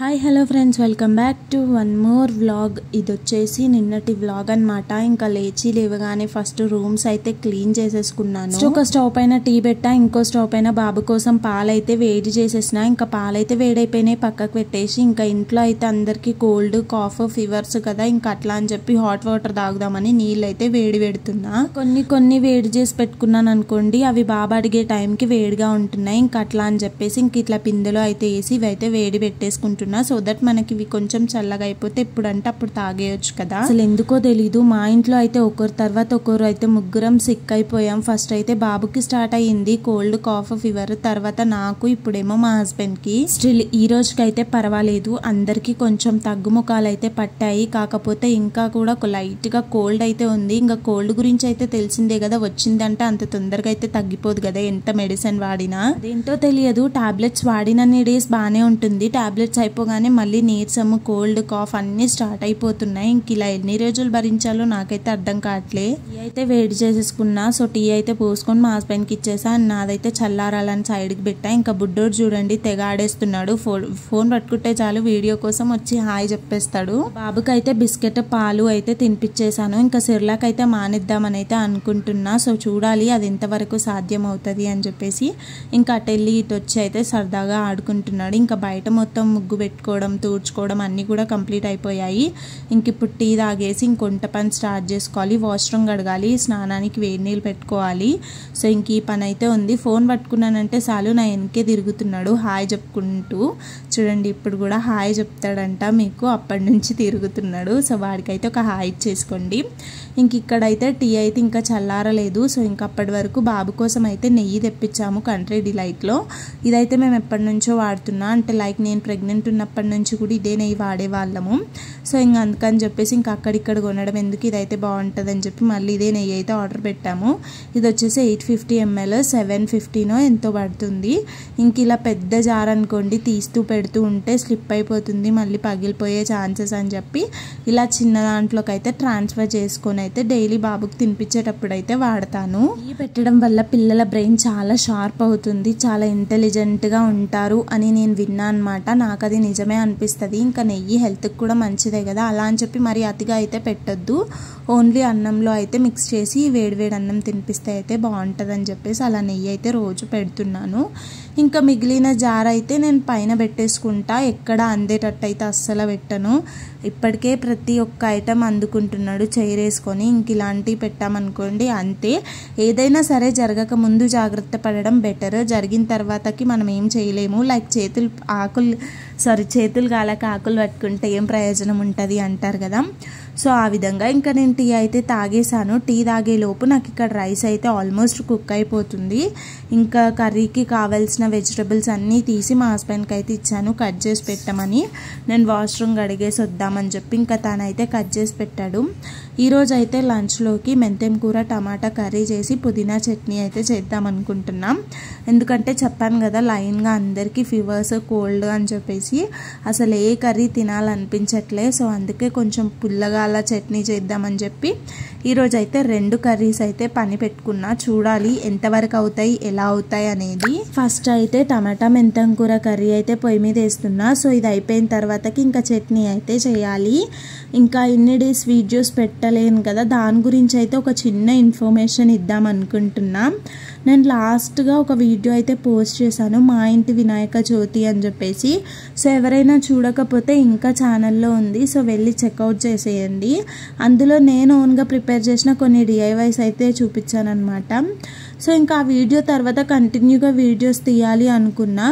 Hi hello friends, welcome back to one more vlog. ఇది వచ్చేసి నిన్నటి వ్లాగ్ అనమాట. ఇంకా లేవగానే ఫస్ట్ రూమ్స్ అయితే క్లీన్ చేసేసుకున్నాను. ఒక స్టవ్ పైన టీ పెట్టా, ఇంకో స్టవ్ పైన బాబు కోసం పాలైతే వేడి చేసేసిన. ఇంకా పాలైతే వేడైపోయినాయి, పక్కకు పెట్టేసి ఇంకా ఇంట్లో అయితే అందరికి కోల్డ్ కాఫ్ ఫీవర్స్ కదా, ఇంకా అట్లా అని చెప్పి హాట్ వాటర్ తాగుదామని నీళ్ళు అయితే వేడి పెడుతున్నా. కొన్ని వేడి చేసి పెట్టుకున్నాను అనుకోండి, అవి బాబు అడిగే టైంకి వేడిగా ఉంటున్నాయి. ఇంకా అట్లా అని చెప్పేసి ఇంక ఇట్లా పిందెలో అయితే వేసి ఇవైతే వేడి పెట్టేసుకుంటున్నాను. సో దట్ మనకి ఇవి కొంచెం చల్లగా అయిపోతే ఎప్పుడంటే అప్పుడు తాగేయచ్చు కదా. అసలు ఎందుకో తెలీదు, మా ఇంట్లో అయితే ఒకరి తర్వాత ఒకరు అయితే ముగ్గురం సిక్ అయిపోయాం. ఫస్ట్ అయితే బాబుకి స్టార్ట్ అయ్యింది కోల్డ్ కాఫ్ ఫీవర్, తర్వాత నాకు, ఇప్పుడేమో మా హస్బెండ్ కి. స్టిల్ ఈ రోజుకి అయితే పర్వాలేదు, అందరికి కొంచెం తగ్గుముఖాలు అయితే పట్టాయి. కాకపోతే ఇంకా కూడా లైట్ గా కోల్డ్ అయితే ఉంది. ఇంకా కోల్డ్ గురించి అయితే తెలిసిందే కదా, వచ్చిందంటే అంత తొందరగా అయితే తగ్గిపోదు కదా ఎంత మెడిసిన్ వాడినా. అదేంటో తెలియదు, టాబ్లెట్స్ వాడినన్ని డేస్ బాగానే ఉంటుంది, టాబ్లెట్స్ అయిపోగానే మళ్ళీ నీరసము కోల్డ్ కాఫ్ అన్ని స్టార్ట్ అయిపోతున్నాయి. ఇంక ఇలా ఎన్ని రోజులు భరించాలో నాకైతే అర్థం కావట్లే. టీ అయితే వేడి చేసేసుకున్నా. సో టీ అయితే పోసుకొని మా హస్బెండ్ కి ఇచ్చేసా. నాదైతే చల్లారాలని సైడ్ కి పెట్టా. ఇంకా బుడ్డోడు చూడండి తెగ ఆడేస్తున్నాడు, ఫోన్ పట్టుకుంటే చాలు వీడియో కోసం వచ్చి హాయ్ చెప్పేస్తాడు. బాబుకి అయితే బిస్కెట్ పాలు అయితే తినిపించేశాను. ఇంకా సిర్లాక్ అయితే మానిద్దామని అయితే అనుకుంటున్నా. సో చూడాలి అది ఎంతవరకు సాధ్యం అవుతుంది అని చెప్పేసి. ఇంకా అటు వెళ్ళి ఇటు వచ్చి అయితే సరదాగా ఆడుకుంటున్నాడు. ఇంకా బయట మొత్తం ముగ్గు పెట్టుకోవడం తూడ్చుకోవడం అన్నీ కూడా కంప్లీట్ అయిపోయాయి. ఇంక ఇప్పుడు టీ తాగేసి ఇంక వంట పని స్టార్ట్ చేసుకోవాలి. వాష్రూమ్ కడగాలి, స్నానానికి వేడి నీళ్ళు పెట్టుకోవాలి. సో ఇంక ఈ పని అయితే ఉంది. ఫోన్ పట్టుకున్నానంటే చాలు నా వెనకే తిరుగుతున్నాడు హాయ్ చెప్పుకుంటూ. చూడండి ఇప్పుడు కూడా హాయ్ చెప్తాడంట మీకు, అప్పటి నుంచి తిరుగుతున్నాడు. సో వాడికైతే ఒక హాయ్ ఇచ్చేసుకోండి. ఇంక ఇక్కడైతే టీ అయితే ఇంకా చల్లారలేదు. సో ఇంక అప్పటి వరకు బాబు కోసం అయితే నెయ్యి తెప్పించాము కంట్రీ డిలైట్లో. ఇదైతే మేము ఎప్పటి నుంచో వాడుతున్నా, అంటే లైక్ నేను ప్రెగ్నెంట్ ఉన్నప్పటి నుంచి కూడా ఇదే నెయ్యి వాడేవాళ్ళము. సో ఇంకా అందుకని చెప్పేసి ఇంకా అక్కడిక్కడ కొనడం ఎందుకు, ఇదైతే బాగుంటుంది అని చెప్పి మళ్ళీ ఇదే నెయ్యి అయితే ఆర్డర్ పెట్టాము. ఇది వచ్చేసి 850 ml 750 ఎంతో పడుతుంది. ఇంక ఇలా పెద్ద జార్ అనుకోండి, తీస్తూ పెడుతూ ఉంటే స్లిప్ అయిపోతుంది, మళ్ళీ పగిలిపోయే ఛాన్సెస్ అని చెప్పి ఇలా చిన్న దాంట్లోకి అయితే ట్రాన్స్ఫర్ చేసుకొని అయితే డైలీ బాబుకి తినిపించేటప్పుడు అయితే వాడతాను. నెయ్యి పెట్టడం వల్ల పిల్లల బ్రెయిన్ చాలా షార్ప్ అవుతుంది, చాలా ఇంటెలిజెంట్గా ఉంటారు అని నేను విన్నా అనమాట. నాకు అది నిజమే అనిపిస్తుంది. ఇంకా నెయ్యి హెల్త్కి కూడా మంచిదే కదా, అలా అని చెప్పి మరి అతిగా అయితే పెట్టొద్దు. ఓన్లీ అన్నంలో అయితే మిక్స్ చేసి వేడివేడి అన్నం తినిపిస్తే అయితే బాగుంటుంది అని చెప్పేసి అలా నెయ్యి అయితే రోజు పెడుతున్నాను. ఇంకా మిగిలిన జార్ అయితే నేను పైన పెట్టేసుకుంటా, ఎక్కడ అందేటట్టు అయితే అస్సలు పెట్టను. ఇప్పటికే ప్రతి ఒక్క ఐటెం అందుకుంటున్నాడు చైర్ వేసుకొని. ఇంక ఇలాంటివి పెట్టామనుకోండి అంతే. ఏదైనా సరే జరగక ముందు జాగ్రత్త పడడం బెటర్, జరిగిన తర్వాతకి మనం ఏం చేయలేము. లైక్ చేతులు గాలక ఆకులు పట్టుకుంటే ఏం ప్రయోజనం ఉంటుంది అంటారు కదా. సో ఆ విధంగా ఇంకా నేను టీ అయితే తాగేసాను. టీ తాగేలోపు నాకు ఇక్కడ రైస్ అయితే ఆల్మోస్ట్ కుక్ అయిపోతుంది. ఇంకా కర్రీకి కావాల్సిన వెజిటబుల్స్ అన్నీ తీసి మా హస్బెండ్కి అయితే ఇచ్చాను కట్ చేసి పెట్టమని. నేను వాష్రూమ్ కడిగేసి వద్దామని చెప్పి ఇంకా తనైతే కట్ చేసి పెట్టాడు. ఈరోజు అయితే లంచ్లోకి మెంతెం కూర టమాటా కర్రీ చేసి పుదీనా చట్నీ అయితే చేద్దాం అనుకుంటున్నాం. ఎందుకంటే చెప్పాను కదా లైన్గా అందరికీ ఫీవర్స్ కోల్డ్ అని చెప్పేసి అసలు ఏ కర్రీ తినాలనిపించట్లే. సో అందుకే కొంచెం పుల్లగా అలా చట్నీ చేద్దామని చెప్పి ఈరోజు అయితే 2 కర్రీస్ అయితే పని పెట్టుకున్నా. చూడాలి ఎంతవరకు అవుతాయి ఎలా అవుతాయి అనేది. ఫస్ట్ అయితే టమాటా మెంతం కూర కర్రీ అయితే పొయ్యి మీద వేస్తున్నా. సో ఇది అయిపోయిన తర్వాతకి ఇంకా చట్నీ అయితే చేయాలి. ఇంకా ఇన్ని డేస్ వీడియోస్ పెట్టలేను కదా, దాని గురించి అయితే ఒక చిన్న ఇన్ఫర్మేషన్ ఇద్దాం అనుకుంటున్నా. నేను లాస్ట్గా ఒక వీడియో అయితే పోస్ట్ చేశాను, మా ఇంటి వినాయక చవితి అని చెప్పేసి. సో ఎవరైనా చూడకపోతే ఇంకా ఛానల్లో ఉంది, సో వెళ్ళి చెక్అవుట్ చేసేయండి. అందులో నేను ఓన్గా ప్రిపేర్ చేసిన కొన్ని DIYs అయితే చూపించాను అనమాట. సో ఇంకా ఆ వీడియో తర్వాత కంటిన్యూగా వీడియోస్ తీయాలి అనుకున్నా.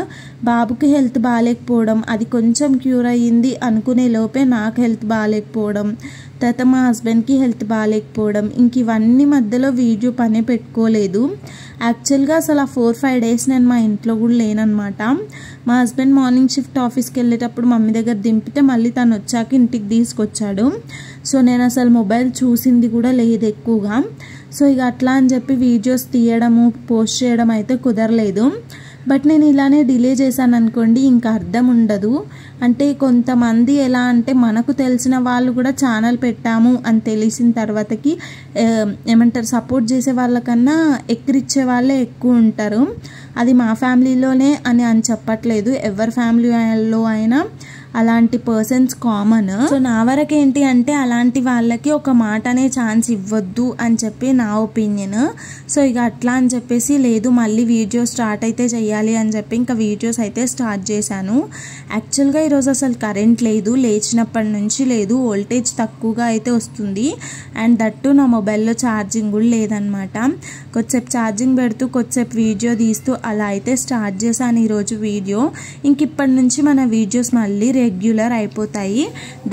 బాబుకి హెల్త్ బాగాలేకపోవడం, అది కొంచెం క్యూర్ అయ్యింది అనుకునే లోపే నాకు హెల్త్ బాగాలేకపోవడం, తర్వాత మా హస్బెండ్కి హెల్త్ బాగాలేకపోవడం, ఇంక ఇవన్నీ మధ్యలో వీడియో పనే పెట్టుకోలేదు. యాక్చువల్గా అసలు ఆ 4-5 డేస్ నేను మా ఇంట్లో కూడా లేనమాట. మా హస్బెండ్ మార్నింగ్ షిఫ్ట్ ఆఫీస్కి వెళ్ళేటప్పుడు మమ్మీ దగ్గర దింపితే మళ్ళీ తను వచ్చాక ఇంటికి తీసుకొచ్చాడు. సో నేను అసలు మొబైల్ చూసింది కూడా లేదు ఎక్కువగా. సో ఇక అట్లా అని చెప్పి వీడియోస్ తీయడము పోస్ట్ చేయడం అయితే కుదరలేదు. బట్ నేను ఇలానే డిలే చేశాను అనుకోండి ఇంకా అర్థం ఉండదు. అంటే కొంతమంది ఎలా అంటే మనకు తెలిసిన వాళ్ళు కూడా ఛానల్ పెట్టాము అని తెలిసిన తర్వాతకి ఏమంటారు సపోర్ట్ చేసే వాళ్ళకన్నా ఎక్కిరిచ్చే వాళ్ళే ఎక్కువ ఉంటారు. అది మా ఫ్యామిలీలోనే అని చెప్పట్లేదు, ఎవరి ఫ్యామిలీలో అయినా అలాంటి పర్సన్స్ కామన్. సో నా వరకు ఏంటి అంటే అలాంటి వాళ్ళకి ఒక మాట అనే ఛాన్స్ ఇవ్వద్దు అని చెప్పి నా ఒపీనియన్. సో ఇక అట్లా అని చెప్పేసి లేదు మళ్ళీ వీడియో స్టార్ట్ అయితే చెయ్యాలి అని చెప్పి ఇంకా వీడియోస్ అయితే స్టార్ట్ చేశాను. యాక్చువల్గా ఈరోజు అసలు కరెంట్ లేదు, లేచినప్పటి నుంచి లేదు, వోల్టేజ్ తక్కువగా అయితే వస్తుంది. అండ్ దట్టు నా మొబైల్లో ఛార్జింగ్ కూడా లేదనమాట. కొద్దిసేపు ఛార్జింగ్ పెడుతూ కొద్దిసేపు వీడియో తీస్తూ అలా అయితే స్టార్ట్ చేశాను ఈరోజు వీడియో. ఇంక ఇప్పటి నుంచి మన వీడియోస్ మళ్ళీ రెగ్యులర్ అయిపోతాయి.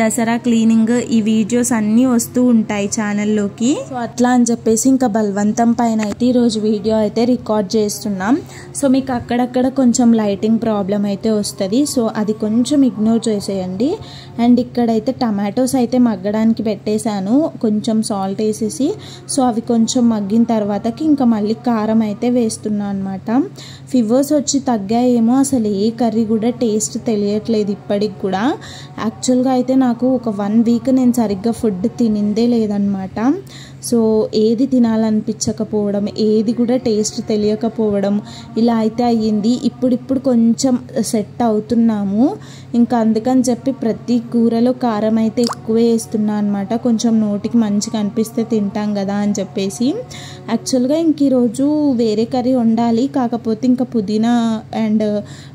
దసరా క్లీనింగ్ ఈ వీడియోస్ అన్నీ వస్తూ ఉంటాయి ఛానల్లోకి. సో అట్లా అని చెప్పేసి ఇంకా బలవంతం పైన అయితే ఈరోజు వీడియో అయితే రికార్డ్ చేస్తున్నాం. సో మీకు అక్కడక్కడ కొంచెం లైటింగ్ ప్రాబ్లం అయితే వస్తుంది. సో అది కొంచెం ఇగ్నోర్ చేసేయండి. అండ్ ఇక్కడైతే టమాటోస్ అయితే మగ్గడానికి పెట్టేశాను కొంచెం సాల్ట్ వేసేసి. సో అవి కొంచెం మగ్గిన తర్వాతకి ఇంకా మళ్ళీ కారం అయితే వేస్తున్నాను అనమాట. ఫీవర్స్ వచ్చి తగ్గాయేమో అసలు ఏ కర్రీ కూడా టేస్ట్ తెలియట్లేదు ఇప్పటికి కూడా. యాక్చువల్గా అయితే నాకు ఒక 1 వీక్ నేను సరిగ్గా ఫుడ్ తినిందే లేదనమాట. సో ఏది తినాలనిపించకపోవడం, ఏది కూడా టేస్ట్ తెలియకపోవడం ఇలా అయితే అయ్యింది. ఇప్పుడు కొంచెం సెట్ అవుతున్నాము. ఇంకా అందుకని చెప్పి ప్రతి కూరలో కారం అయితే ఎక్కువే వేస్తున్నా అనమాట. కొంచెం నోటికి మంచిగా అనిపిస్తే తింటాం కదా అని చెప్పేసి. యాక్చువల్గా ఇంక ఈరోజు వేరే కర్రీ వండాలి, కాకపోతే ఇంకా పుదీనా అండ్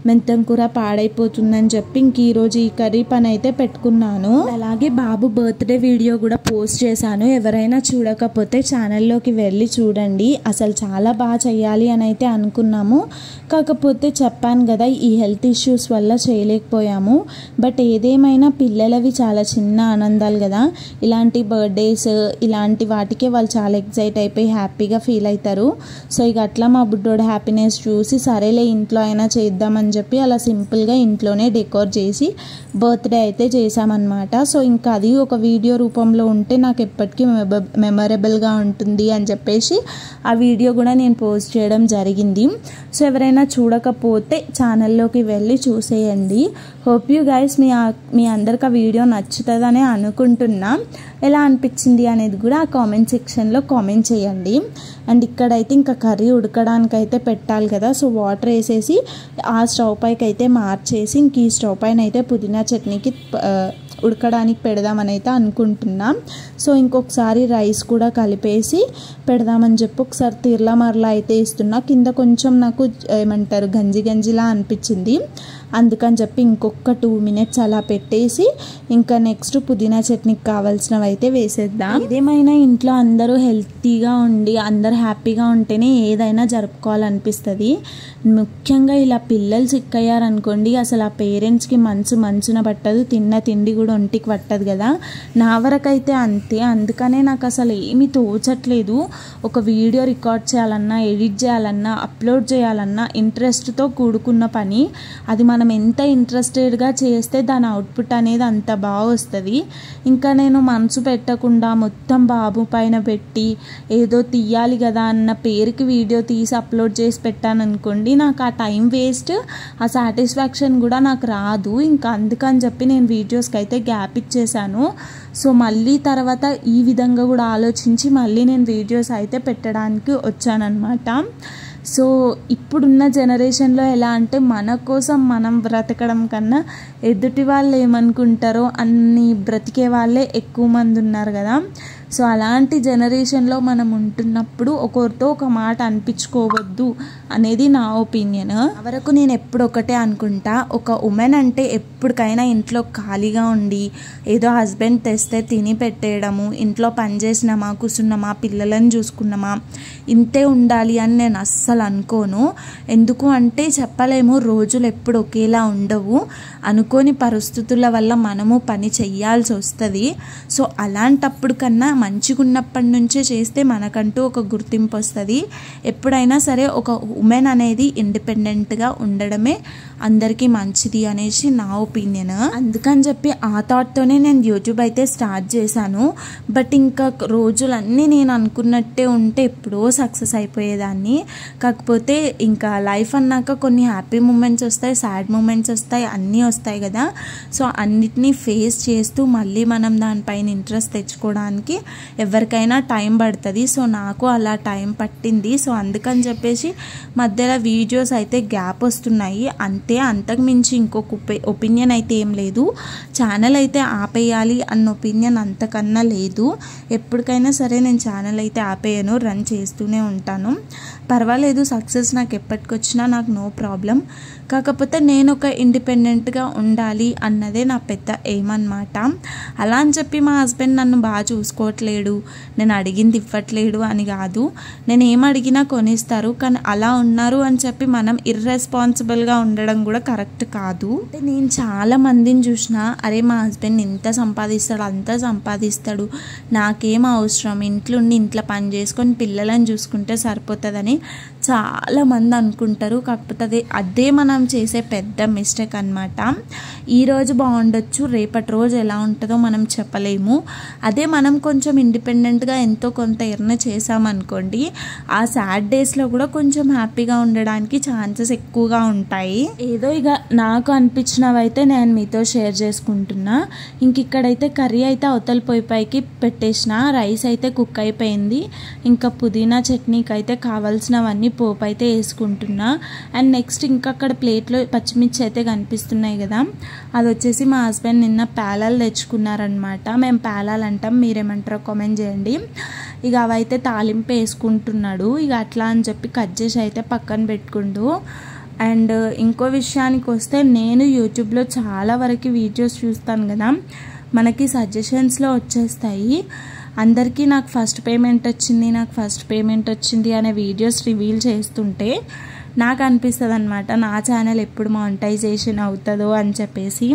మెంతం కూర పాడైపోతుందని చెప్పి ఇంక ఈరోజు ఈ కర్రీ పని అయితే పెట్టుకున్నాను. అలాగే బాబు బర్త్డే వీడియో కూడా పోస్ట్ చేశాను. ఎవరైనా చూడకపోతే ఛానల్లోకి వెళ్ళి చూడండి. అసలు చాలా బాగా చెయ్యాలి అని అయితే అనుకున్నాము, కాకపోతే చెప్పాను కదా ఈ హెల్త్ ఇష్యూస్ వల్ల చేయలేకపోయాము. బట్ ఏదేమైనా పిల్లలవి చాలా చిన్న ఆనందాలు కదా. ఇలాంటి బర్త్డేస్ ఇలాంటి వాటికే వాళ్ళు చాలా ఎక్సైట్ అయిపోయి హ్యాపీగా ఫీల్ అవుతారు. సో ఇక అట్లా మా బుడ్డోడు హ్యాపీనెస్ చూసి సరేలే ఇంట్లో అయినా చేద్దామని చెప్పి అలా సింపుల్గా ఇంట్లోనే డెకోర్ చేసి బర్త్డే అయితే చేసామన్నమాట. సో ఇంకా అది ఒక వీడియో రూపంలో ఉంటే నాకు ఎప్పటికీ మెమరబుల్గా ఉంటుంది అని చెప్పేసి ఆ వీడియో కూడా నేను పోస్ట్ చేయడం జరిగింది. సో ఎవరైనా చూడకపోతే ఛానల్లోకి వెళ్ళి చూసేయండి. హోప్ యూ గైస్ మీ అందరికి ఆ వీడియో నచ్చుతుందని అనుకుంటున్నా. ఎలా అనిపించింది అనేది కూడా ఆ కామెంట్ సెక్షన్లో కామెంట్ చేయండి. అండ్ ఇక్కడైతే ఇంకా కర్రీ ఉడకడానికి అయితే పెట్టాలి కదా. సో వాటర్ వేసేసి ఆ స్టవ్ పైకి అయితే మార్చేసి ఇంక ఈ స్టవ్ పైన అయితే పుదీనా చట్నీకి ఉడకడానికి పెడదామని అయితే అనుకుంటున్నాం. సో ఇంకొకసారి రైస్ కూడా కలిపేసి పెడదామని చెప్పి ఒకసారి తిర్లా మరలా అయితే ఇస్తున్నా. కింద కొంచెం నాకు ఏమంటారు గంజిలా అనిపించింది, అందుకని చెప్పి ఇంకొక 2 మినిట్స్ అలా పెట్టేసి ఇంకా నెక్స్ట్ పుదీనా చట్నీకి కావాల్సినవి అయితే వేసేద్దాం. ఏదేమైనా ఇంట్లో అందరూ హెల్తీగా ఉండి అందరూ హ్యాపీగా ఉంటేనే ఏదైనా జరుపుకోవాలనిపిస్తుంది. ముఖ్యంగా ఇలా పిల్లలు సిక్ అయ్యారనుకోండి అసలు ఆ పేరెంట్స్కి మనసున పట్టదు, తిన్న తిండి కూడా ఒంటికి పట్టదు కదా. నా వరకైతే అంతే. అందుకనే నాకు అసలు ఏమీ తోచట్లేదు. ఒక వీడియో రికార్డ్ చేయాలన్నా, ఎడిట్ చేయాలన్నా, అప్లోడ్ చేయాలన్నా ఇంట్రెస్ట్తో కూడుకున్న పని. అది మనం ఎంత ఇంట్రెస్టెడ్గా చేస్తే దాని అవుట్పుట్ అనేది అంత బాగా వస్తుంది. ఇంకా నేను మనసు పెట్టకుండా మొత్తం బాబు పైన పెట్టి ఏదో తీయాలి కదా అన్న పేరుకి వీడియో తీసి అప్లోడ్ చేసి పెట్టాను అనుకోండి, నాకు ఆ టైం వేస్ట్, ఆ సాటిస్ఫాక్షన్ కూడా నాకు రాదు. ఇంకా అందుకని చెప్పి నేను వీడియోస్కి అయితే గ్యాప్ ఇచ్చేసాను. సో మళ్ళీ తర్వాత ఈ విధంగా కూడా ఆలోచించి మళ్ళీ నేను వీడియోస్ అయితే పెట్టడానికి వచ్చానన్నమాట. సో ఇప్పుడున్న జనరేషన్లో ఎలా అంటే మన కోసం మనం బ్రతకడం కన్నా ఎదుటి వాళ్ళు ఏమనుకుంటారో అన్ని బ్రతికే వాళ్ళే ఎక్కువ మంది ఉన్నారు కదా. సో అలాంటి జనరేషన్లో మనం ఉంటున్నప్పుడు ఒకరితో ఒక మాట అనిపించుకోవద్దు అనేది నా ఒపీనియన్. వరకు నేను ఎప్పుడు ఒకటే అనుకుంటా, ఒక ఉమెన్ అంటే ఎప్పటికైనా ఇంట్లో ఖాళీగా ఉండి ఏదో హస్బెండ్ తెస్తే తిని పెట్టేయడము, ఇంట్లో పని చేసినామా, కూర్చున్నామా, పిల్లలను చూసుకున్నామా, ఇంతే ఉండాలి అని నేను అస్సలు అనుకోను. ఎందుకు అంటే చెప్పలేము, రోజులు ఎప్పుడు ఒకేలా ఉండవు. అనుకోని పరిస్థితుల వల్ల మనము పని చెయ్యాల్సి వస్తుంది. సో అలాంటప్పుడు కన్నా మంచిగా ఉన్నప్పటి నుంచే చేస్తే మనకంటూ ఒక గుర్తింపు వస్తుంది. ఎప్పుడైనా సరే ఒక ఉమెన్ అనేది ఇండిపెండెంట్గా ఉండడమే అందరికీ మంచిది అనేసి నా ఒపీనియన్. అందుకని చెప్పి ఆ థాట్తోనే నేను యూట్యూబ్ అయితే స్టార్ట్ చేశాను. బట్ ఇంకా రోజులన్నీ నేను అనుకున్నట్టే ఉంటే ఎప్పుడో సక్సెస్ అయిపోయేదాన్ని. కాకపోతే ఇంకా లైఫ్ అన్నాక కొన్ని హ్యాపీ మూమెంట్స్ వస్తాయి, సాడ్ మూమెంట్స్ వస్తాయి, అన్నీ వస్తాయి కదా. సో అన్నిటినీ ఫేస్ చేస్తూ మళ్ళీ మనం దానిపైన ఇంట్రెస్ట్ తెచ్చుకోవడానికి ఎవరికైనా టైం పడుతుంది. సో నాకు అలా టైం పట్టింది. సో అందుకని చెప్పేసి మధ్యలో వీడియోస్ అయితే గ్యాప్ వస్తున్నాయి అంతే. అంతకు మించి ఇంకొక ఒపీనియన్ అయితే ఏం లేదు. ఛానల్ అయితే ఆపేయాలి అన్న ఒపీనియన్ అంతకన్నా లేదు. ఎప్పటికైనా సరే నేను ఛానల్ అయితే ఆపేయను, రన్ చేస్తూనే ఉంటాను. పర్వాలేదు, సక్సెస్ నాకు ఎప్పటికొచ్చినా నాకు నో ప్రాబ్లం. కాకపోతే నేను ఒక ఇండిపెండెంట్గా ఉండాలి అన్నదే నా పెద్ద ఎయిమ్ అన్నమాట. అలా అని చెప్పి మా హస్బెండ్ నన్ను బాగా చూసుకోవట్లేడు, నేను అడిగింది ఇవ్వట్లేడు అని కాదు. నేను ఏం అడిగినా కొనిస్తారు. కానీ అలా ఉన్నారు అని చెప్పి మనం ఇర్రెస్పాన్సిబుల్గా ఉండడం కూడా కరెక్ట్ కాదు. నేను చాలా మందిని చూసినా, అరే మా హస్బెండ్ ఇంత సంపాదిస్తాడు, అంత సంపాదిస్తాడు, నాకేం అవసరం, ఇంట్లో పని చేసుకొని పిల్లలను చూసుకుంటే సరిపోతుందని చాలామంది అనుకుంటారు. కాకపోతే అదే మనం చేసే పెద్ద మిస్టేక్ అన్నమాట. ఈరోజు బాగుండొచ్చు, రేపటి రోజు ఎలా ఉంటుందో మనం చెప్పలేము. అదే మనం కొంచెం ఇండిపెండెంట్గా ఎంతో కొంత ఎర్న్ చేసామనుకోండి, ఆ సాడ్ డేస్లో కూడా కొంచెం హ్యాపీగా ఉండడానికి ఛాన్సెస్ ఎక్కువగా ఉంటాయి. ఏదో ఇక నాకు అనిపించినవైతే నేను మీతో షేర్ చేసుకుంటున్నా. ఇంక ఇక్కడైతే కర్రీ అయితే అవతల పొయ్యి పైకి పెట్టేసిన, రైస్ అయితే కుక్ అయిపోయింది. ఇంకా పుదీనా చట్నీకి అయితే కావాల్సినవన్నీ పోపు అయితే వేసుకుంటున్నా. అండ్ నెక్స్ట్ ఇంకా అక్కడ ప్లేట్లో పచ్చిమిర్చి అయితే కనిపిస్తున్నాయి కదా, అది వచ్చేసి మా హస్బెండ్ నిన్న పేలాలు తెచ్చుకున్నారనమాట. మేము పేలాలు అంటాం, మీరేమంటారో కామెంట్ చేయండి. ఇక అవైతే తాలింపు వేసుకుంటున్నాడు. ఇక అట్లా అని చెప్పి కట్ చేసి అయితే పక్కన పెట్టుకుంటూ. అండ్ ఇంకో విషయానికి వస్తే, నేను యూట్యూబ్లో చాలా వరకు వీడియోస్ చూస్తాను కదా, మనకి సజెషన్స్లో వచ్చేస్తాయి. అందరికీ నాకు ఫస్ట్ పేమెంట్ వచ్చింది అనే వీడియోస్ రివీల్ చేస్తుంటే నాకు అనిపిస్తుంది అనమాట, నా ఛానల్ ఎప్పుడు మానిటైజేషన్ అవుతుందో అని చెప్పేసి.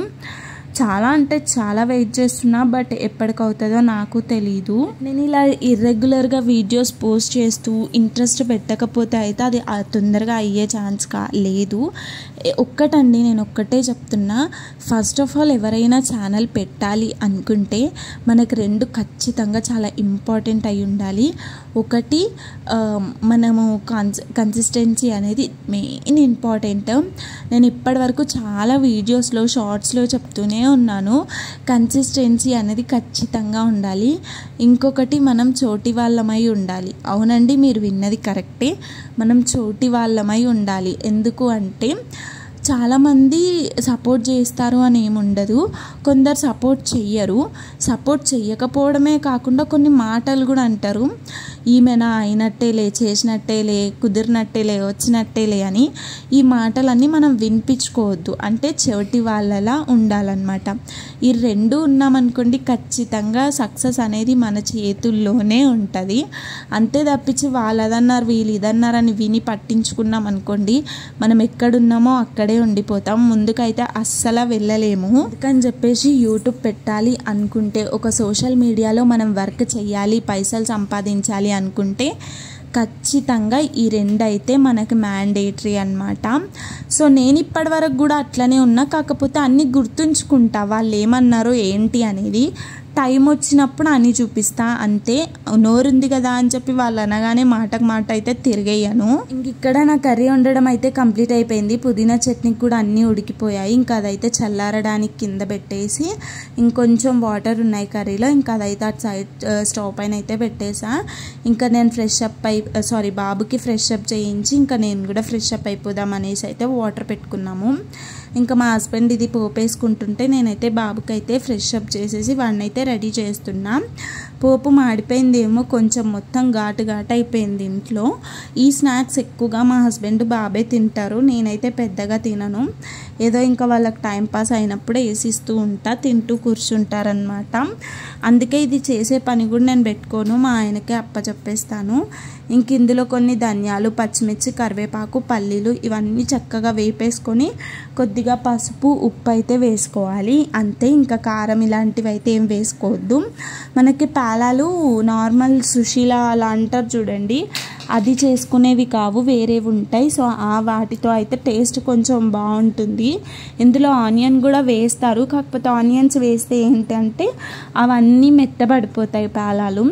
చాలా అంటే చాలా వెయిట్ చేస్తున్నా, బట్ ఎప్పటికవుతుందో నాకు తెలీదు. నేను ఇలా ఇర్రెగ్యులర్గా వీడియోస్ పోస్ట్ చేస్తూ ఇంట్రెస్ట్ పెట్టకపోతే అయితే అది తొందరగా అయ్యే ఛాన్స్ లేదు. ఒక్కటండి, నేను ఒక్కటే చెప్తున్నా, ఫస్ట్ ఆఫ్ ఆల్ ఎవరైనా ఛానల్ పెట్టాలి అనుకుంటే మనకు రెండు ఖచ్చితంగా చాలా ఇంపార్టెంట్ అయి ఉండాలి. ఒకటి, మనము కన్సిస్టెన్సీ అనేది మెయిన్ ఇంపార్టెంట్. నేను ఇప్పటి వరకు చాలా వీడియోస్లో షార్ట్స్లో చెప్తూనే ఉన్నాను, కన్సిస్టెన్సీ అనేది ఖచ్చితంగా ఉండాలి. ఇంకొకటి, మనం చోటి వాళ్ళమై ఉండాలి. అవునండి, మీరు విన్నది కరెక్టే, మనం చోటి వాళ్ళమై ఉండాలి. ఎందుకు అంటే చాలామంది సపోర్ట్ చేస్తారు అని ఏముండదు, కొందరు సపోర్ట్ చెయ్యరు. సపోర్ట్ చెయ్యకపోవడమే కాకుండా కొన్ని మాటలు కూడా అంటారు, ఈమెనా అయినట్టేలే, చేసినట్టేలే, కుదిరినట్టేలే, వచ్చినట్టేలే అని. ఈ మాటలన్నీ మనం వినిపించుకోవద్దు. అంటే చెవిటి వాళ్ళలా ఉండాలన్నమాట. ఈ రెండు ఉన్నామనుకోండి, ఖచ్చితంగా సక్సెస్ అనేది మన చేతుల్లోనే ఉంటుంది. అంతే తప్పించి వాళ్ళదన్నారు వీళ్ళు ఇదన్నారని విని పట్టించుకున్నాం అనుకోండి, మనం ఎక్కడున్నామో అక్కడే ఉండిపోతాం, ముందుకైతే అస్సలు వెళ్ళలేము. అందుకని చెప్పేసి యూట్యూబ్ పెట్టాలి అనుకుంటే, ఒక సోషల్ మీడియాలో మనం వర్క్ చేయాలి, పైసలు సంపాదించాలి అనుకుంటే ఖచ్చితంగా ఈ రెండు అయితే మనకి మ్యాండేటరీ అన్నమాట. సో నేను ఇప్పటి వరకు కూడా అట్లనే ఉన్నా, కాకపోతే అన్నీ గుర్తుంచుకుంటా, వాళ్ళు ఏమన్నారో ఏంటి అనేది. టైం వచ్చినప్పుడు అని చూపిస్తా అంతే. నోరుంది కదా అని చెప్పి వాళ్ళు అనగానే మాటకు మాట అయితే తిరిగేయను. ఇంక ఇక్కడ నా కర్రీ వండడం అయితే కంప్లీట్ అయిపోయింది. పుదీనా చట్నీకి కూడా అన్నీ ఉడికిపోయాయి. ఇంకా అదైతే చల్లారడానికి కింద పెట్టేసి, ఇంకొంచెం వాటర్ ఉన్నాయి కర్రీలో, ఇంకా అదైతే అటు సైడ్ స్టవ్ పైన అయితే పెట్టేసా. ఇంకా నేను బాబుకి ఫ్రెష్ అప్ చేయించి ఇంకా నేను కూడా ఫ్రెష్ అప్ అయిపోదాం అనేసి అయితే వాటర్ పెట్టుకున్నాము. ఇంకా మా హస్బెండ్ ఇది పోపు వేసుకుంటుంటే నేనైతే బాబుకి అయితే ఫ్రెష్ అప్ చేసేసి వాడిని అయితే రెడీ చేస్తున్నా. పోపు మాడిపోయిందేమో, కొంచెం మొత్తం ఘాటు అయిపోయింది ఇంట్లో. ఈ స్నాక్స్ ఎక్కువగా మా హస్బెండ్ బాబే తింటారు, నేనైతే పెద్దగా తినను. ఏదో ఇంకా వాళ్ళకి టైంపాస్ అయినప్పుడు వేసిస్తూ ఉంటా, తింటూ కూర్చుంటారనమాట. అందుకే ఇది చేసే పని కూడా నేను పెట్టుకోను, మా ఆయనకే అప్పచెప్పేస్తాను. ఇంక ఇందులో కొన్ని ధనియాలు, పచ్చిమిర్చి, కరివేపాకు, పల్లీలు ఇవన్నీ చక్కగా వేపేసుకొని కొద్దిగా పసుపు, ఉప్పు అయితే వేసుకోవాలి అంతే. ఇంకా కారం ఇలాంటివి అయితే ఏం వేసుకోవద్దు. మనకి పేలాలు నార్మల్ సుశీల అలా అంటారు చూడండి, అది చేసుకునేవి కావు, వేరేవి ఉంటాయి. సో ఆ వాటితో అయితే టేస్ట్ కొంచెం బాగుంటుంది. ఇందులో ఆనియన్ కూడా వేస్తారు, కాకపోతే ఆనియన్స్ వేస్తే ఏంటంటే అవన్నీ మెత్తబడిపోతాయి పేలాలు.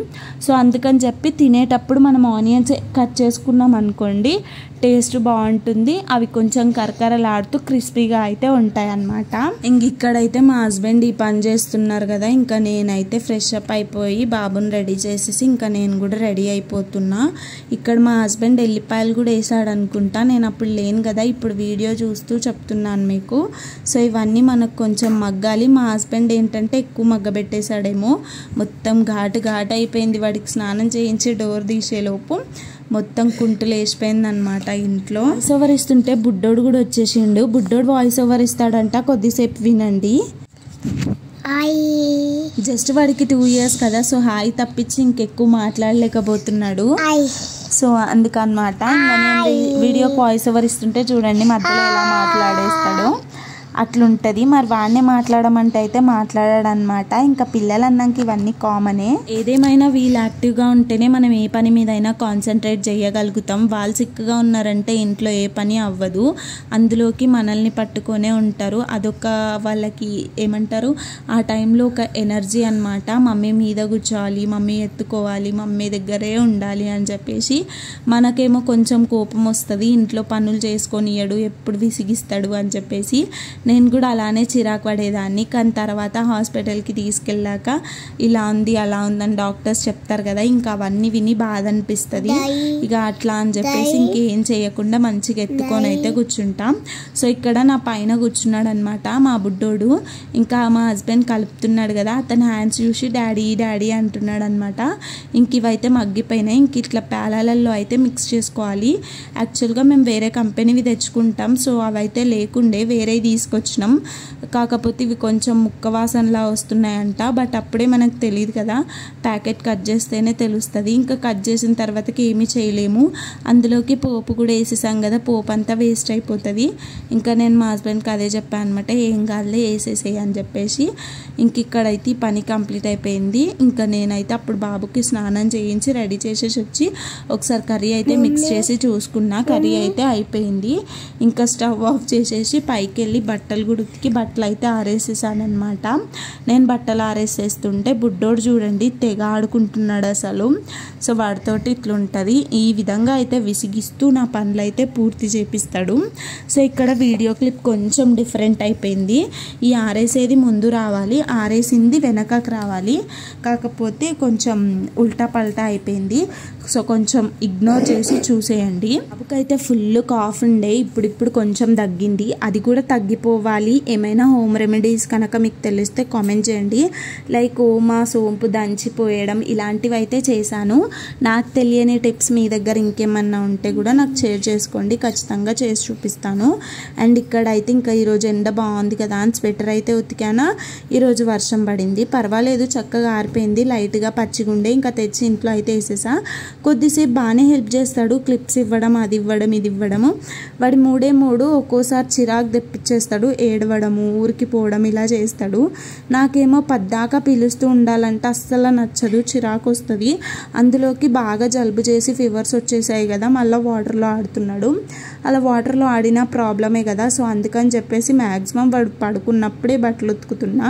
సో అందుకని చెప్పి తినేటప్పుడు మనం ఆనియన్స్ కట్ చేసుకున్నాం అనుకోండి టేస్ట్ బాగుంటుంది. అవి కొంచెం కరకరలాడుతూ క్రిస్పీగా అయితే ఉంటాయి అన్నమాట. ఇంక ఇక్కడైతే మా హస్బెండ్ ఈ పని చేస్తున్నారు కదా, ఇంకా నేనైతే ఫ్రెష్ అప్ అయిపోయి బాబుని రెడీ చేసేసి ఇంకా నేను కూడా రెడీ అయిపోతున్నా. ఇక్కడ మా హస్బెండ్ ఎల్లిపాయలు కూడా వేసాడు అనుకుంటా, నేను అప్పుడు లేను కదా, ఇప్పుడు వీడియో చూస్తూ చెప్తున్నాను మీకు. సో ఇవన్నీ మనకు కొంచెం మగ్గాలి. మా హస్బెండ్ ఏంటంటే ఎక్కువ మగ్గబెట్టేశాడేమో, మొత్తం ఘాటు అయిపోయింది. వాడికి స్నానం చేయించి డోర్ తీసేలోపు మొత్తం కుంటులు వేసిపోయింది అనమాట ఇంట్లో. వాయిస్ ఓవర్ ఇస్తుంటే బుడ్డోడు కూడా వచ్చేసిండు. బుడ్డోడు వాయిస్ ఓవర్ ఇస్తాడంట, కొద్దిసేపు వినండి. జస్ట్ వాడికి 2 years కదా, సో హాయ్ తప్పించి ఇంకెక్కువ మాట్లాడలేకపోతున్నాడు. సో అందుకనమాట ఇంకా నేను వీడియోకి వాయిస్ ఓవర్ ఇస్తుంటే చూడండి మధ్యలో ఎలా మాట్లాడేస్తాడో అట్లుంటుంది. మరి వాడినే మాట్లాడమంటే అయితే మాట్లాడాడనమాట. ఇంకా పిల్లలు అన్నాక ఇవన్నీ కామనే. ఏదేమైనా వీళ్ళు యాక్టివ్గా ఉంటేనే మనం ఏ పని మీద అయినా కాన్సన్ట్రేట్ చేయగలుగుతాం. వాళ్ళు సిక్గా ఉన్నారంటే ఇంట్లో ఏ పని అవ్వదు, అందులోకి మనల్ని పట్టుకొనే ఉంటారు. అదొక వాళ్ళకి ఏమంటారు ఆ టైంలో ఒక ఎనర్జీ అనమాట. మమ్మీ మీద కూర్చోవాలి, మమ్మీ ఎత్తుకోవాలి, మమ్మీ దగ్గరే ఉండాలి అని చెప్పేసి మనకేమో కొంచెం కోపం వస్తుంది. ఇంట్లో పనులు చేసుకొనియడు, ఎప్పుడు విసిగిస్తాడు అని చెప్పేసి నేను కూడా అలానే చిరాకు పడేదాన్ని. కానీ తర్వాత హాస్పిటల్కి తీసుకెళ్ళాక ఇలా ఉంది అలా ఉందని డాక్టర్స్ చెప్తారు కదా, ఇంకా అవన్నీ విని బాధ అనిపిస్తుంది. ఇక అట్లా అని చెప్పేసి ఇంకేం చేయకుండా మంచిగా ఎత్తుకొని అయితే కూర్చుంటాం. సో ఇక్కడ నా పైన కూర్చున్నాడు అనమాట మా బుడ్డోడు. ఇంకా మా హస్బెండ్ కలుపుతున్నాడు కదా, అతని హ్యాండ్స్ చూసి డాడీ డాడీ అంటున్నాడు అనమాట. ఇంక ఇవైతే మగ్గిపోయినాయి. ఇంక ఇట్లా పేలాలలో అయితే మిక్స్ చేసుకోవాలి. యాక్చువల్గా మేము వేరే కంపెనీవి తెచ్చుకుంటాం, సో అవైతే లేకుండే వేరే తీసుకొచ్చినాం. కాకపోతే ఇవి కొంచెం ముక్క వాసనలా వస్తున్నాయంట. బట్ అప్పుడే మనకు తెలియదు కదా, ప్యాకెట్ కట్ చేస్తేనే తెలుస్తుంది. ఇంకా కట్ చేసిన తర్వాతకి ఏమీ చేయలేము. అందులోకి పోపు కూడా వేసేసాం కదా, పోపు అంతా వేస్ట్ అయిపోతుంది. ఇంకా నేను మా హస్బెండ్కి అదే చెప్పాను అనమాట, ఏం కాదులే వేసేసేయి అని చెప్పేసి. ఇంక ఇక్కడైతే ఈ పని కంప్లీట్ అయిపోయింది. ఇంకా నేనైతే అప్పుడు బాబుకి స్నానం చేయించి రెడీ చేసేసి వచ్చి ఒకసారి కర్రీ అయితే మిక్స్ చేసి చూసుకున్నా. కర్రీ అయితే అయిపోయింది. ఇంకా స్టవ్ ఆఫ్ చేసేసి పైకి వెళ్ళి బట్టలు కూడా ఉతికి బట్టలు అయితే ఆరేసేసాను అనమాట. నేను బట్టలు ఆరేసేస్తుంటే బుడ్డోడు చూడండి తెగ ఆడుకుంటున్నాడు అసలు. సో వాడితోటి ఇట్లుంటుంది. ఈ విధంగా అయితే విసిగిస్తూ నా పనులు అయితే పూర్తి చేపిస్తాడు. సో ఇక్కడ వీడియో క్లిప్ కొంచెం డిఫరెంట్ అయిపోయింది. ఈ ఆరేసేది ముందు రావాలి, ఆరేసింది వెనకకు రావాలి, కాకపోతే కొంచెం ఉల్టా పల్టా అయిపోయింది. సో కొంచెం ఇగ్నోర్ చేసి చూసేయండి. బాబుకైతే ఫుల్ కాఫ్ ఉండే, ఇప్పుడు కొంచెం తగ్గింది. అది కూడా తగ్గిపోవాలి. ఏమైనా హోమ్ రెమెడీస్ కనుక మీకు తెలిస్తే కామెంట్ చేయండి. లైక్ ఓమా సోంపు దంచిపోయడం ఇలాంటివి అయితే చేశాను. నాకు తెలియని టిప్స్ మీ దగ్గర ఇంకేమన్నా ఉంటే కూడా నాకు షేర్ చేసుకోండి, ఖచ్చితంగా చేసి చూపిస్తాను. అండ్ ఇక్కడైతే ఇంకా ఈరోజు ఎండ బాగుంది కదా అని స్వెటర్ అయితే ఉతికానా. ఈరోజు వర్షం పడింది, పర్వాలేదు చక్కగా ఆరిపోయింది. లైట్గా పచ్చిగుండే ఇంకా తెచ్చి ఇంట్లో అయితే వేసేసా. కొద్దిసేపు బాగానే హెల్ప్ చేస్తాడు, క్లిప్స్ ఇవ్వడం, అది ఇవ్వడం, ఇది ఇవ్వడము. వాడి మూడే ఒక్కోసారి చిరాకు తెప్పించేస్తాడు, ఏడవడము, ఊరికి పోవడం ఇలా చేస్తాడు. నాకేమో పద్దాకా పిలుస్తూ ఉండాలంటే అస్సలు నచ్చదు, చిరాకు వస్తుంది. అందులోకి బాగా జలుబు చేసి ఫీవర్స్ వచ్చేసాయి కదా, మళ్ళీ వాటర్లో ఆడుతున్నాడు. అలా వాటర్లో ఆడినా ప్రాబ్లమే కదా. సో అందుకని చెప్పేసి మ్యాక్సిమం వాడు పడుకున్నప్పుడే బట్టలు ఉతుకుతున్నా.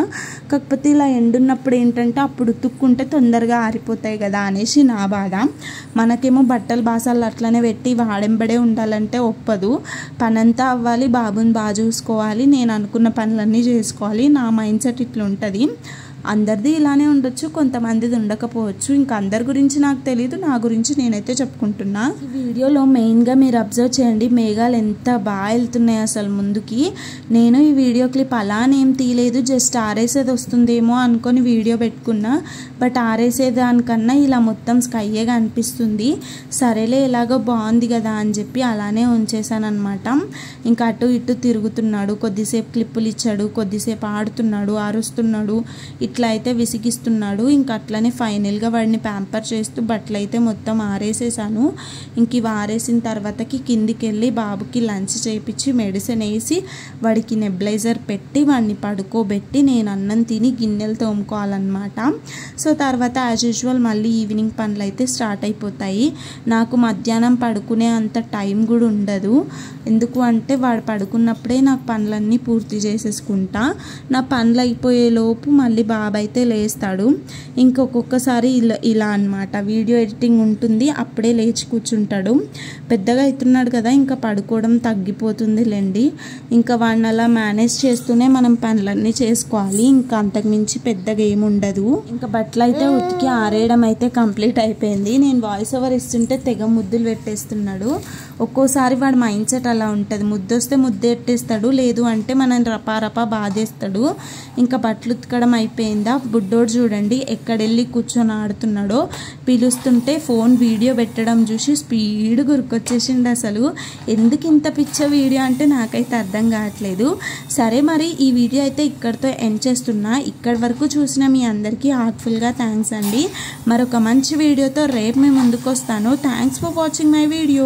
కాకపోతే ఇలా ఎండున్నప్పుడు ఏంటంటే అప్పుడు ఉతుక్కుంటే తొందరగా ఆరిపోతాయి కదా అనేసి నా బాధ. మనకేమో బట్టలు బాసాలు అట్లనే పెట్టి వాడెంబడే ఉండాలంటే ఒప్పదు. పనంతా అవ్వాలి, బాబుని బాగా చూసుకోవాలి, నేను అనుకున్న పనులన్నీ చేసుకోవాలి. నా మైండ్ సెట్ ఇట్లా ఉంటుంది. అందరిది ఇలానే ఉండొచ్చు, కొంతమందిది ఉండకపోవచ్చు. ఇంకా అందరి గురించి నాకు తెలియదు, నా గురించి నేనైతే చెప్పుకుంటున్నా. ఈ వీడియోలో మెయిన్గా మీరు అబ్జర్వ్ చేయండి, మేఘాలు ఎంత బాగా వెళ్తున్నాయి అసలు ముందుకి. నేను ఈ వీడియో క్లిప్ అలానేం తీయలేదు, జస్ట్ ఆరేసేది వస్తుందేమో అనుకొని వీడియో పెట్టుకున్నా. బట్ ఆరేసేదానికన్నా ఇలా మొత్తం స్కైయేగా అనిపిస్తుంది. సరేలే ఎలాగో బాగుంది కదా అని చెప్పి అలానే ఉంచేసాను అనమాట. ఇంకా అటు ఇటు తిరుగుతున్నాడు, కొద్దిసేపు క్లిప్పులు ఇచ్చాడు, కొద్దిసేపు ఆడుతున్నాడు, అరుస్తున్నాడు. ఇట్లా అయితే విసిగిస్తున్నాడు. ఇంకా అట్లనే ఫైనల్గా వాడిని ప్యాంపర్ చేస్తూ బట్టలు అయితే మొత్తం ఆరేసేసాను. ఇంక ఇవి ఆరేసిన తర్వాతకి కిందికి వెళ్ళి బాబుకి లంచ్ చేయించి మెడిసిన్ వేసి వాడికి నెబ్లైజర్ పెట్టి వాడిని పడుకోబెట్టి నేను అన్నం తిని గిన్నెలు తోముకోవాలన్నమాట. సో తర్వాత యాజ్ యూజువల్ మళ్ళీ ఈవినింగ్ పనులు అయితే స్టార్ట్ అయిపోతాయి. నాకు మధ్యాహ్నం పడుకునే అంత టైం కూడా ఉండదు. ఎందుకు అంటే వాడు పడుకున్నప్పుడే నాకు పనులన్నీ పూర్తి చేసేసుకుంటా. నా పనులు అయిపోయేలోపు మళ్ళీ బాబు అయితే లేస్తాడు. ఇంకొకసారి ఇలా అనమాట వీడియో ఎడిటింగ్ ఉంటుంది, అప్పుడే లేచి కూర్చుంటాడు. పెద్దగా అవుతున్నాడు కదా, ఇంకా పడుకోవడం తగ్గిపోతుంది లేండి. ఇంకా వాడిని అలా మేనేజ్ చేస్తూనే మనం పనులన్నీ చేసుకోవాలి. ఇంకా అంతకుమించి పెద్దగా ఏముండదు. ఇంకా బట్టలు అయితే ఉతికి ఆరేయడం అయితే కంప్లీట్ అయిపోయింది. నేను వాయిస్ ఓవర్ ఇస్తుంటే తెగ ముద్దులు పెట్టేస్తున్నాడు. ఒక్కోసారి వాడి మైండ్ సెట్ అలా ఉంటుంది. ముద్దొస్తే ముద్దు ఎట్టేస్తాడు, లేదు అంటే మనం రపా బాధేస్తాడు. ఇంకా బట్టలు ఉతకడం అయిపోయిందా. బుడ్డోడు చూడండి ఎక్కడెళ్ళి కూర్చొని ఆడుతున్నాడో. పిలుస్తుంటే ఫోన్ వీడియో పెట్టడం చూసి స్పీడ్ గురికొచ్చేసిండు. అసలు ఎందుకు ఇంత పిచ్చ వీడియో అంటే నాకైతే అర్థం కావట్లేదు. సరే మరి ఈ వీడియో అయితే ఇక్కడితో ఎండ్ చేస్తున్నా. ఇక్కడి వరకు చూసిన మీ అందరికీ హార్ట్ఫుల్గా థ్యాంక్స్ అండి. మరొక మంచి వీడియోతో రేపు మీ ముందుకు వస్తాను. Thanks for watching my video.